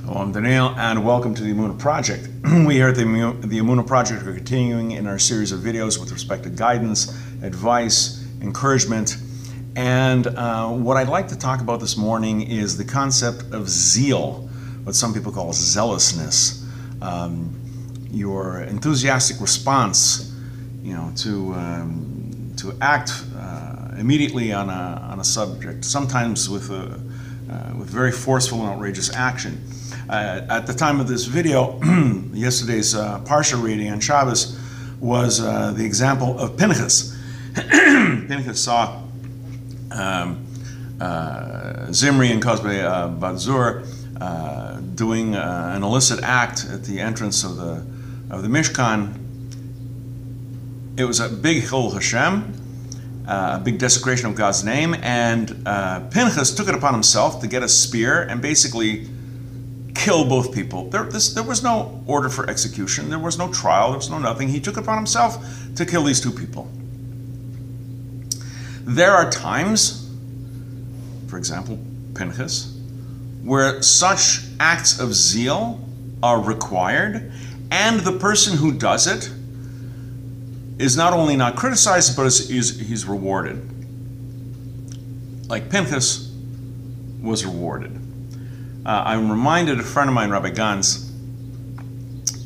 Hello, I'm Daniel, and welcome to the Emunah Project. We here at the Emunah Project are continuing in our series of videos with respect to guidance, advice, encouragement, and what I'd like to talk about this morning is the concept of zeal, what some people call zealousness, your enthusiastic response, to act immediately on a subject, sometimes with very forceful and outrageous action. At the time of this video, yesterday's Parsha reading on Shabbes was the example of Pinchas. Pinchas saw Zimri and Kozbe Bat-Zur doing an illicit act at the entrance of the Mishkan. It was a big Chilul Hashem, a big desecration of God's name, and Pinchas took it upon himself to get a spear and basically kill both people. There was no order for execution, there was no trial, there was no nothing. He took it upon himself to kill these two people. There are times, for example, Pinchas, where such acts of zeal are required, and the person who does it is not only not criticized, but he's rewarded. Like Pinchas was rewarded. I'm reminded a friend of mine, Rabbi Ganz,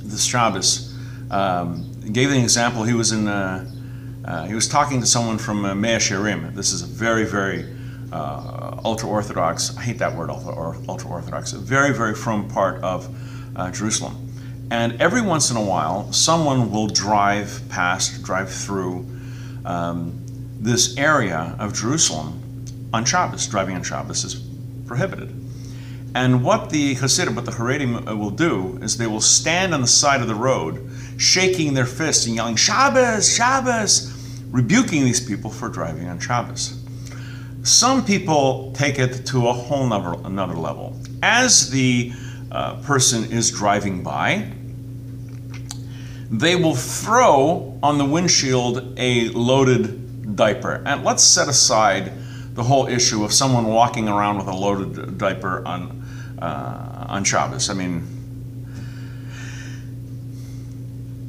this Shabbos, gave an example. He was talking to someone from Gerim. This is a very, very ultra-Orthodox, I hate that word, ultra-Orthodox, a very, very frum part of Jerusalem. And every once in a while, someone will drive through this area of Jerusalem on Shabbos. Driving on Shabbos is prohibited. And what the Haredim will do is they will stand on the side of the road, shaking their fists and yelling, Shabbos, Shabbos, rebuking these people for driving on Shabbos. Some people take it to a whole another level. As the person is driving by, they will throw on the windshield a loaded diaper. And let's set aside the whole issue of someone walking around with a loaded diaper on Shabbos. I mean,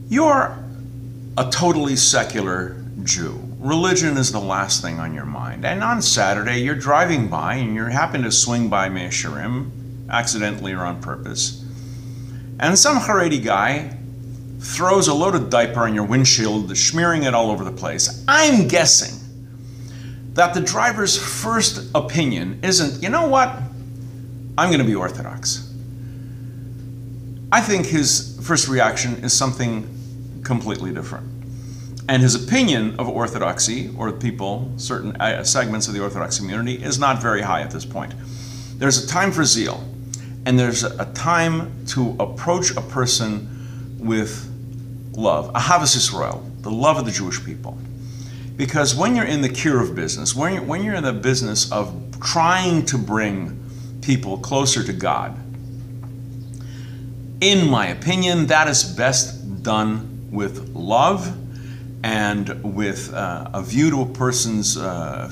you're a totally secular Jew. Religion is the last thing on your mind. And on Saturday, you're driving by and you happen to swing by Gerim, accidentally or on purpose, and some Haredi guy throws a loaded diaper on your windshield, smearing it all over the place. I'm guessing that the driver's first opinion isn't, you know what, I'm going to be Orthodox. I think his first reaction is something completely different. And his opinion of Orthodoxy, or people, certain segments of the Orthodox community, is not very high at this point. There's a time for zeal, and there's a time to approach a person with love, Ahavas Yisrael, the love of the Jewish people. Because when you're in the kiruv business, when you're in the business of trying to bring people closer to God, in my opinion, that is best done with love and with a view to a person's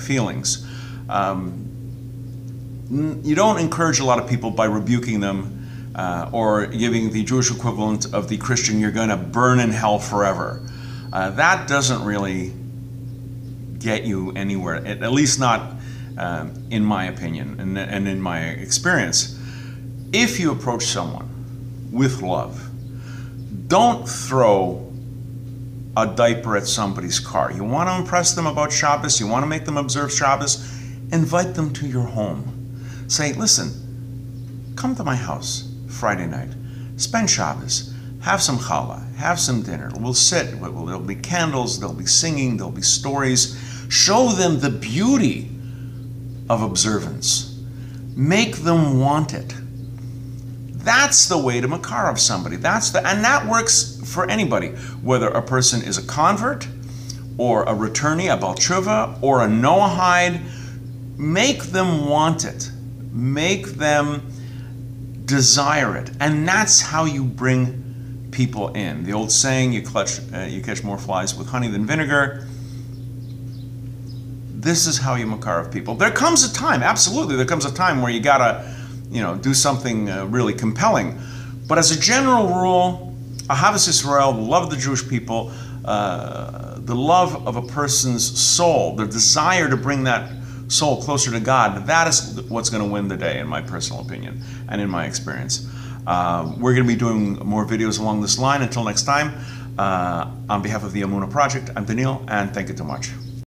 feelings. You don't encourage a lot of people by rebuking them or giving the Jewish equivalent of the Christian, you're going to burn in hell forever. That doesn't really get you anywhere, at least not in my opinion and in my experience. If you approach someone with love, don't throw a diaper at somebody's car. You want to impress them about Shabbos, you want to make them observe Shabbos, invite them to your home. Say, listen, come to my house Friday night, spend Shabbos, have some challah, have some dinner. We'll sit, there'll be candles, there'll be singing, there'll be stories. Show them the beauty of observance. Make them want it. That's the way to makarav somebody. And that works for anybody, whether a person is a convert, or a returnee, a Baalei Tshuva, or a Noahide. Make them want it. Make them desire it. And that's how you bring people in. The old saying, you catch more flies with honey than vinegar. This is how you makarav people. There comes a time, absolutely, there comes a time where you gotta do something really compelling. But as a general rule, Ahavas Yisrael, the love of the Jewish people, the love of a person's soul, the desire to bring that soul closer to God, that is what's going to win the day, in my personal opinion and in my experience. We're going to be doing more videos along this line. Until next time, on behalf of the Emunah Project, I'm Daniel, and thank you so much.